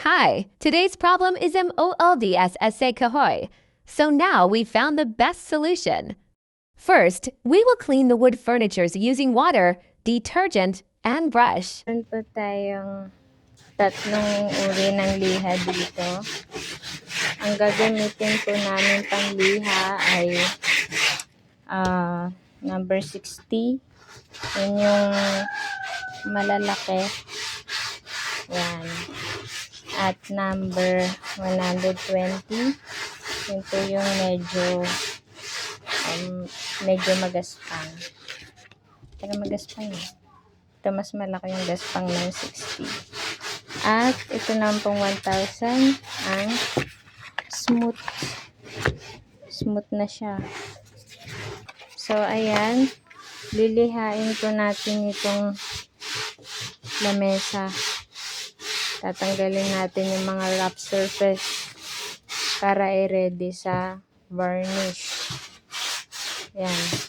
Hi, today's problem is MOLDS kahoy. So now we've found the best solution. First, we will clean the wood furnitures using water, detergent, and brush. Meron po tayong tatlong uri ng liha dito. Ang gagamitin po namin pang liha ay number 60. Yun yung malalaki. Yan. At number 120. Yun po yung medyo magaspang. Pero magaspang yun. Ito mas malaki yung gaspang ng 60. At ito naman pong 1,000 ang smooth. Smooth na siya. So, ayan. Lilihain po natin itong lamesa. Tatanggalin natin yung mga rough surface para i-ready sa varnish. Ayan.